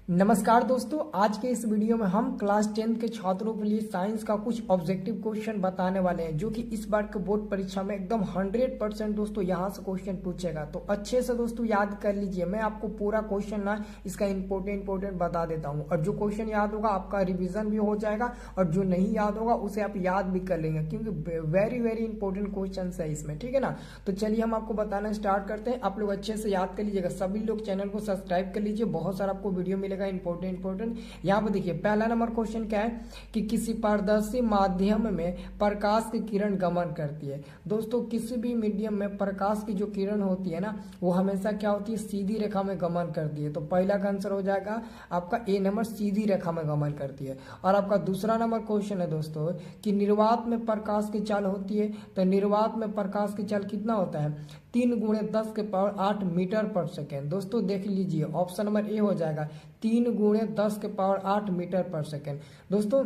नमस्कार दोस्तों, आज के इस वीडियो में हम क्लास 10 के छात्रों के लिए साइंस का कुछ ऑब्जेक्टिव क्वेश्चन बताने वाले हैं जो कि इस बार के बोर्ड परीक्षा में एकदम 100% दोस्तों यहां से क्वेश्चन पूछेगा। तो अच्छे से दोस्तों याद कर लीजिए। मैं आपको पूरा क्वेश्चन ना इसका इंपोर्टेंट बता देता हूं और जो क्वेश्चन याद होगा आपका रिविजन भी हो जाएगा और जो नहीं याद होगा उसे आप याद भी कर लेंगे क्योंकि वेरी वेरी इंपॉर्टेंट क्वेश्चन है इसमें। ठीक है ना, तो चलिए हम आपको बताना स्टार्ट करते हैं। आप लोग अच्छे से याद कर लीजिएगा। सभी लोग चैनल को सब्सक्राइब कर लीजिए, बहुत सारा आपको वीडियो मिलेगा इंपोर्टेंट। यहाँ पे देखिए पहला नंबर क्वेश्चन क्या है कि किसी पारदर्शी माध्यम में प्रकाश की किरण गमन करती है। दोस्तों किसी भी मीडियम में प्रकाश की जो किरण होती है ना वो हमेशा क्या होती है, सीधी रेखा में गमन करती है। तो पहला का आंसर हो जाएगा आपका ए नंबर, सीधी रेखा में गमन करती है। और आपका दूसरा नंबर क्वेश्चन है दोस्तों कि निर्वात में प्रकाश की चाल होती है। तो निर्वात में प्रकाश की चाल कितना होता है, 3 गुणे 10 के पावर 8 मीटर पर सेकेंड। दोस्तों देख लीजिए ऑप्शन नंबर ए हो जाएगा 3 गुणे 10 के पावर 8 मीटर पर सेकेंड। दोस्तों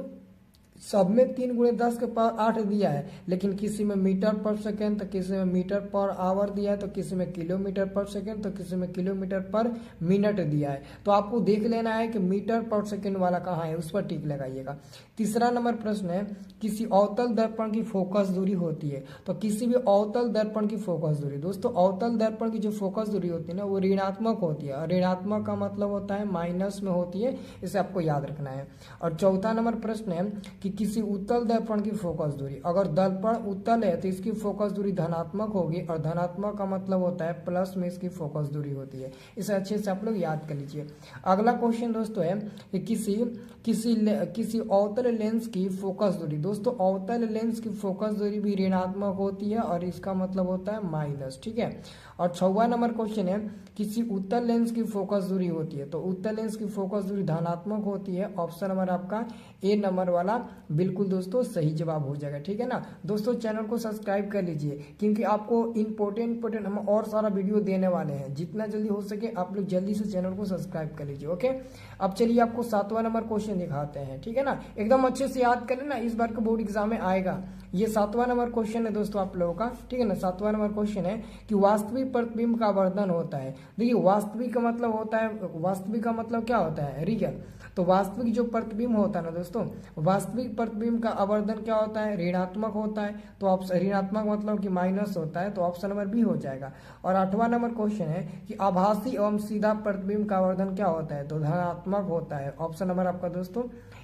सब में 3 गुणे 10 के पावर 8 दिया है, लेकिन किसी में मीटर पर सेकेंड तो किसी में मीटर पर आवर दिया है, तो किसी में किलोमीटर पर सेकेंड तो किसी में किलोमीटर पर मिनट दिया है। तो आपको देख लेना है कि मीटर पर सेकेंड वाला कहाँ है, उस पर टिक लगाइएगा। तीसरा नंबर प्रश्न है किसी अवतल दर्पण की फोकस दूरी होती है। तो किसी भी अवतल दर्पण की फोकस दूरी, दोस्तों अवतल दर्पण की जो फोकस दूरी होती है ना वो ऋणात्मक होती है और ऋणात्मक का मतलब होता है माइनस में होती है, इसे आपको याद रखना है। और चौथा नंबर प्रश्न है कि किसी उत्तल दर्पण की फोकस दूरी, अगर दर्पण उत्तल है तो इसकी फोकस दूरी धनात्मक होगी और धनात्मक का मतलब होता है प्लस में इसकी फोकस दूरी होती है। इसे अच्छे से आप लोग याद कर लीजिए। अगला क्वेश्चन दोस्तों है कि किसी अवतल लेंस की फोकस दूरी। दोस्तों अवतल लेंस की फोकस दूरी भी ऋणात्मक होती है और इसका मतलब होता है माइनस। ठीक है। और 6वां नंबर क्वेश्चन है किसी उत्तल लेंस की फोकस दूरी होती है। तो उत्तल लेंस की फोकस दूरी धनात्मक होती है। ऑप्शन नंबर आपका ए नंबर वाला बिल्कुल दोस्तों सही जवाब हो जाएगा। ठीक है ना दोस्तों, चैनल को सब्सक्राइब कर लीजिए क्योंकि आपको इंपोर्टेंट हम और सारा वीडियो देने वाले हैं। जितना जल्दी हो सके आप लोग जल्दी से चैनल को सब्सक्राइब कर लीजिए। ओके, अब चलिए आपको 7वां नंबर क्वेश्चन दिखाते हैं। ठीक है ना, एकदम अच्छे से याद कर लेना, इस बार का बोर्ड एग्जाम में आएगा। ये 7वां नंबर क्वेश्चन है दोस्तों आप लोगों का। ठीक है ना, 7वां नंबर क्वेश्चन है कि वास्तविक प्रतिबिंब का आवर्धन होता है। देखिए वास्तविक का मतलब होता है, वास्तविक का मतलब क्या होता है, रियल। तो वास्तविक जो प्रतिबिंब होता है ना दोस्तों, वास्तविक प्रतिबिंब का आवर्धन क्या होता है, ऋणात्मक होता है। तो ऑप्शन ऋणात्मक मतलब कि माइनस होता है, तो ऑप्शन नंबर बी हो जाएगा। और 8वां नंबर क्वेश्चन है कि आभासी एवं सीधा प्रतिबिंब का आवर्धन क्या होता है, तो धनात्मक होता है। ऑप्शन नंबर आपका दोस्तों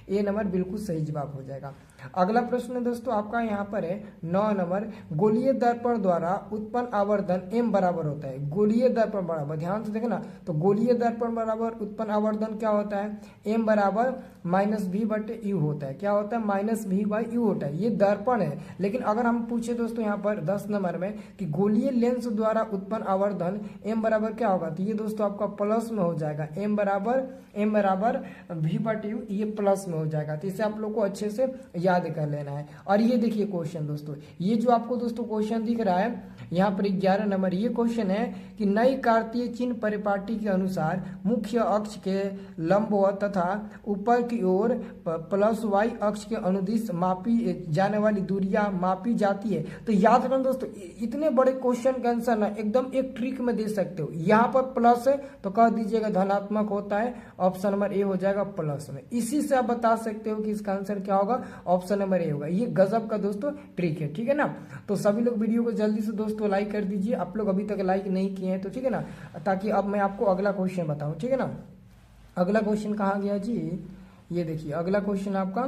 ए नंबर बिल्कुल सही जवाब हो जाएगा। अगला प्रश्न है दोस्तों आपका यहाँ पर है 9 नंबर, गोलीय दर्पण द्वारा उत्पन्न आवर्धन m बराबर होता है। गोलीय दर्पण बराबर, ध्यान से देखना, तो गोलीय दर्पण बराबर उत्पन्न आवर्धन क्या होता है, m बराबर -v/u होता है। क्या होता है, -v/u होता है। ये दर्पण है, लेकिन अगर हम पूछे दोस्तों यहाँ पर 10 नंबर में कि गोलीय लेंस द्वारा उत्पन्न आवर्धन m बराबर क्या होगा, तो ये दोस्तों आपका प्लस में हो जाएगा। m बराबर v/u, ये प्लस में हो जाएगा। तो इसे आप लोग को अच्छे से याद कर लेना है। और ये देखिए क्वेश्चन दोस्तों, ये जो आपको दोस्तों क्वेश्चन दिख रहा है यहाँ पर 11 नंबर, ये क्वेश्चन है कि नई कार्तीय चिन्ह परिपाटी के अनुसार मुख्य अक्ष के लंबवत तथा ऊपर की ओर प्लस y अक्ष के अनुदिश मापी जाने वाली दूरियां मापी जाती है। तो याद रखना दोस्तों, इतने बड़े क्वेश्चन का आंसर ना एकदम एक ट्रिक में दे सकते हो। यहाँ पर प्लस है तो कह दीजिएगा धनात्मक होता है, ऑप्शन नंबर ए हो जाएगा प्लस में। इसी से आप बता सकते हो कि इसका आंसर क्या होगा, ऑप्शन नंबर ए होगा। ये गजब का दोस्तों ट्रिक है। ठीक है ना, तो सभी लोग वीडियो को जल्दी से दोस्तों लाइक कर दीजिए। आप लोग अभी तक लाइक नहीं किए हैं तो ठीक है ना, ताकि अब मैं आपको अगला क्वेश्चन बताऊं। ठीक है ना, अगला क्वेश्चन कहाँ गया जी, ये देखिए अगला क्वेश्चन आपका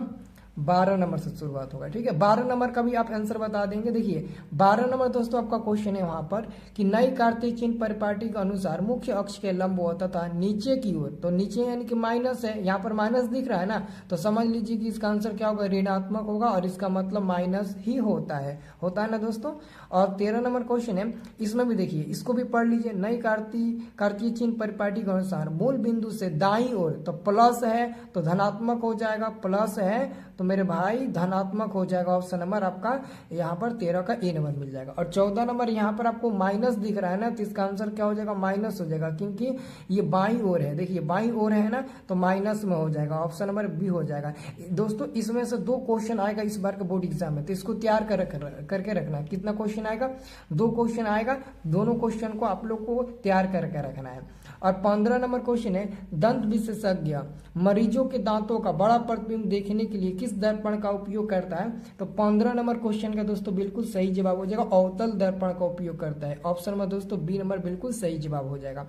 12 नंबर से शुरुआत होगा। ठीक है, 12 नंबर का भी आप आंसर बता देंगे। देखिए 12 नंबर दोस्तों आपका क्वेश्चन है वहां पर कि नई कार्तीय चिन्ह परिपाटी के अनुसार मुख्य अक्ष के लंबवत तथा नीचे की ओर, तो नीचे यानी कि माइनस है, यहाँ पर माइनस दिख रहा है ना, तो समझ लीजिए कि इसका आंसर क्या होगा, ऋणात्मक होगा और इसका मतलब माइनस ही होता है ना दोस्तों। और 13 नंबर क्वेश्चन है, इसमें भी देखिए, इसको भी पढ़ लीजिए। नई कार्तीय चिन्ह परिपाटी के अनुसार मूल बिंदु से दाईं ओर, तो प्लस है तो धनात्मक हो जाएगा, प्लस है तो मेरे भाई धनात्मक हो जाएगा। ऑप्शन नंबर आपका यहाँ पर 13 का ए नंबर मिल जाएगा। और 14 नंबर यहाँ पर आपको माइनस दिख रहा है ना, तो इसका आंसर क्या हो जाएगा, माइनस हो जाएगा, क्योंकि ये बाईं ओर है। देखिए बाईं ओर है ना, तो माइनस में हो जाएगा, ऑप्शन नंबर बी हो जाएगा। दोस्तों इसमें से 2 क्वेश्चन आएगा इस बार के बोर्ड एग्जाम में, तो इसको तैयार करके रखना। कितना क्वेश्चन आएगा, 2 क्वेश्चन आएगा, दोनों क्वेश्चन को आप लोग को तैयार करके रखना है। और 15 नंबर क्वेश्चन है, दंत विशेषज्ञ मरीजों के दांतों का बड़ा प्रतिबिंब देखने के लिए किस दर्पण का उपयोग करता है? तो 15 नंबर क्वेश्चन का दोस्तों बिल्कुल सही जवाब हो जाएगा अवतल दर्पण का उपयोग करता है। ऑप्शन में दोस्तों बी नंबर बिल्कुल सही जवाब हो जाएगा।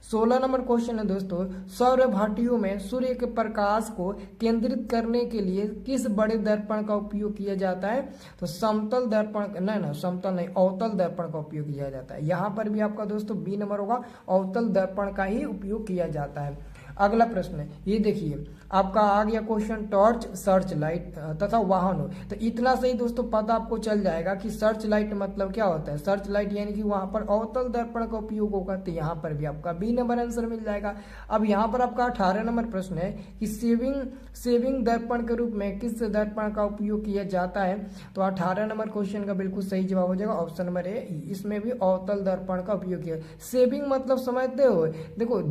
16 नंबर क्वेश्चन है दोस्तों, सौर भाटियों में सूर्य के प्रकाश को केंद्रित करने के लिए किस बड़े दर्पण का उपयोग किया जाता है? तो समतल दर्पण, नहीं समतल नहीं, अवतल दर्पण का उपयोग किया जाता है। यहाँ पर भी आपका दोस्तों बी नंबर होगा, अवतल दर्पण का ही उपयोग किया जाता है। अगला प्रश्न है, ये देखिए आपका आ गया क्वेश्चन, टॉर्च, सर्च लाइट तथा वाहनों। तो इतना सही दोस्तों पता आपको चल जाएगा कि सर्च लाइट मतलब क्या होता है। सर्च लाइट यानी कि वहां पर अवतल दर्पण का उपयोग होगा, तो यहाँ पर भी आपका बी नंबर आंसर मिल जाएगा। अब यहाँ पर आपका 18 नंबर प्रश्न है कि सेविंग दर्पण के रूप में किस दर्पण का उपयोग किया जाता है? तो 18 नंबर क्वेश्चन का बिल्कुल सही जवाब हो जाएगा ऑप्शन नंबर ए, इसमें भी अवतल दर्पण का उपयोग किया। सेविंग मतलब समझते हो, देखो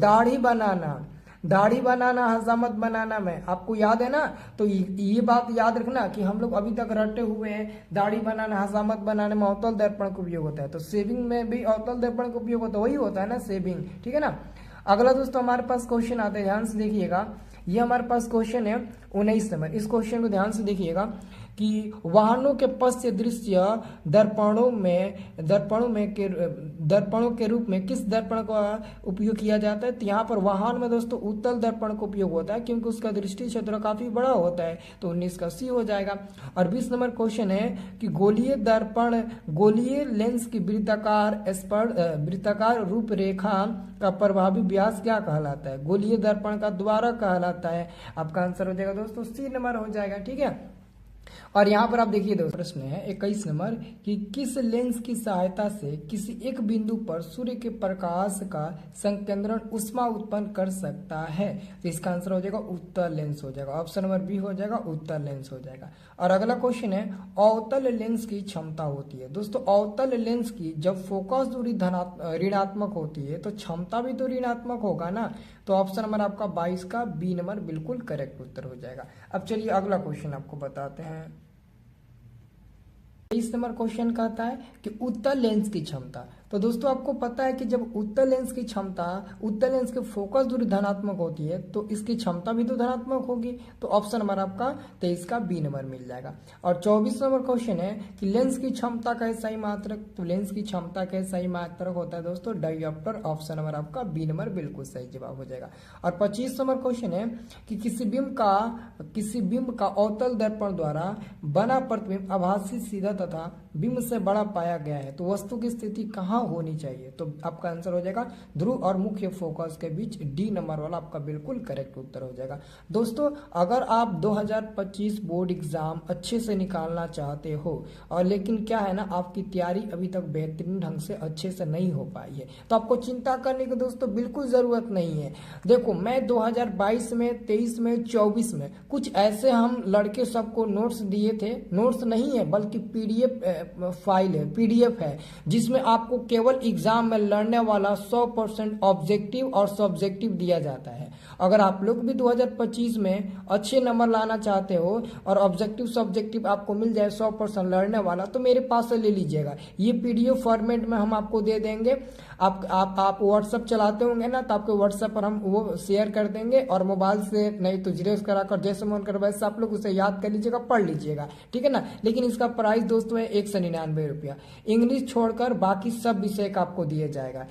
दाढ़ी बनाना हजामत बनाना में आपको याद है ना, तो ये बात याद रखना कि हम लोग अभी तक रटे हुए हैं, दाढ़ी बनाना हजामत बनाने में अवतल दर्पण का उपयोग होता है, तो सेविंग में भी अवतल दर्पण का उपयोग होता है, वही होता है ना सेविंग, ठीक है ना। अगला दोस्तों हमारे पास क्वेश्चन आते हैं, ध्यान से देखिएगा। ये हमारे पास क्वेश्चन है 19 नंबर। इस क्वेश्चन को ध्यान से देखिएगा कि वाहनों के पश्च दृश्य दर्पणों के रूप में किस दर्पण का उपयोग किया जाता है? तो यहाँ पर वाहन में दोस्तों उत्तल दर्पण का उपयोग होता है, क्योंकि उसका दृष्टि क्षेत्र काफी बड़ा होता है, तो 19 का सी हो जाएगा। और 20 नंबर क्वेश्चन है कि गोलीय लेंस की वृत्ताकार रूपरेखा का प्रभावी व्यास क्या कहलाता है? गोलीय दर्पण का द्वारा कहलाता है। आपका आंसर हो जाएगा दोस्तों सी नंबर हो जाएगा, ठीक है। और यहाँ पर आप देखिए दोस्तों प्रश्न है 21 नंबर कि किस लेंस की सहायता से किसी एक बिंदु पर सूर्य के प्रकाश का संकेंद्रण ऊष्मा उत्पन्न कर सकता है? तो इसका आंसर हो जाएगा उत्तल लेंस हो जाएगा, ऑप्शन नंबर बी हो जाएगा, उत्तल लेंस हो जाएगा। और अगला क्वेश्चन है अवतल लेंस की क्षमता होती है। दोस्तों अवतल लेंस की जब फोकस दूरी ऋणात्मक होती है तो क्षमता भी तो ऋणात्मक होगा ना, तो ऑप्शन नंबर आपका 22 का बी नंबर बिल्कुल करेक्ट उत्तर हो जाएगा। अब चलिए अगला क्वेश्चन आपको बताते हैं। 23 नंबर क्वेश्चन कहता है कि उत्तल लेंस की क्षमता। तो दोस्तों आपको पता है कि जब उत्तल लेंस की फोकस दूरी धनात्मक होती है तो इसकी क्षमता भी तो धनात्मक होगी, तो ऑप्शन नंबर आपका 23 का बी नंबर मिल जाएगा। और 24 नंबर क्वेश्चन है कि लेंस की क्षमता का सही मात्रक। तो लेंस की क्षमता का सही मात्रक होता है दोस्तों डायोप्टर, ऑप्शन नंबर आपका बी नंबर बिल्कुल सही जवाब हो जाएगा। और 25 नंबर क्वेश्चन है कि किसी बिंब का अवतल दर्पण द्वारा बना प्रतिबिंब आभासी सीधा तथा बिंब से बड़ा पाया गया है, तो वस्तु की स्थिति कहाँ होनी चाहिए? तो आपका आंसर हो जाएगा ध्रुव और मुख्य फोकस के बीच, डी नंबर वाला आपका बिल्कुल करेक्ट उत्तर हो जाएगा। दोस्तों अगर आप 2025 बोर्ड एग्जाम अच्छे से निकालना चाहते हो और लेकिन क्या है ना आपकी तैयारी अभी तक बेहतरीन ढंग से अच्छे से नहीं हो पाई है, तो आपको चिंता करने की दोस्तों बिल्कुल जरूरत नहीं है। देखो मैं 2022 में 23 में 24 में कुछ ऐसे हम लड़के सबको नोट्स दिए थे, नोट्स नहीं है बल्कि पीडीएफ है जिसमें आपको केवल एग्जाम में लड़ने वाला 100% ऑब्जेक्टिव और सब्जेक्टिव दिया जाता है। अगर आप लोग भी 2025 में अच्छे नंबर लाना चाहते हो और ऑब्जेक्टिव सब्जेक्टिव आपको मिल जाए 100% लड़ने वाला, तो मेरे पास से ले लीजिएगा। ये पीडीएफ फॉर्मेट में हम आपको दे देंगे। आप व्हाट्सएप चलाते होंगे ना, तो आपके व्हाट्सएप पर हम वो शेयर कर देंगे, और मोबाइल से नहीं तो जीरोस कराकर जैसे मन कर वैसे आप लोग उसे याद कर लीजिएगा, पढ़ लीजिएगा, ठीक है ना। लेकिन इसका प्राइस दोस्तों है 199 रुपया। इंग्लिश छोड़कर बाकी सब विषय का आपको दिया जाएगा।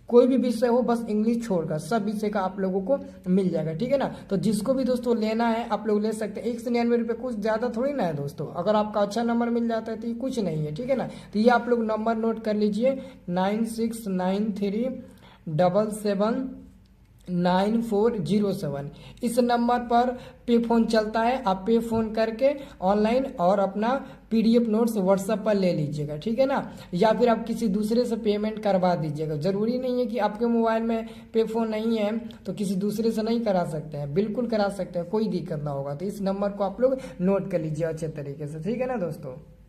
कोई भी विषय हो बस इंग्लिश छोड़कर सब विषय का आप लोगों को मिल जाएगा, ठीक है ना। तो जिसको भी दोस्तों लेना है आप लोग ले सकते हैं। 199 रुपये कुछ ज्यादा थोड़ी ना है दोस्तों, अगर आपका अच्छा नंबर मिल जाता है तो ये कुछ नहीं है, ठीक है ना। तो ये आप लोग नंबर नोट कर लीजिए 9693779407। इस नंबर पर पे फोन चलता है, आप पे फोन करके ऑनलाइन और अपना पीडीएफ नोट्स व्हाट्सएप पर ले लीजिएगा, ठीक है ना। या फिर आप किसी दूसरे से पेमेंट करवा दीजिएगा। जरूरी नहीं है कि आपके मोबाइल में पे फोन नहीं है तो किसी दूसरे से नहीं करा सकते हैं, बिल्कुल करा सकते हैं, कोई दिक्कत ना होगा। तो इस नंबर को आप लोग नोट कर लीजिए अच्छे तरीके से, ठीक है ना दोस्तों।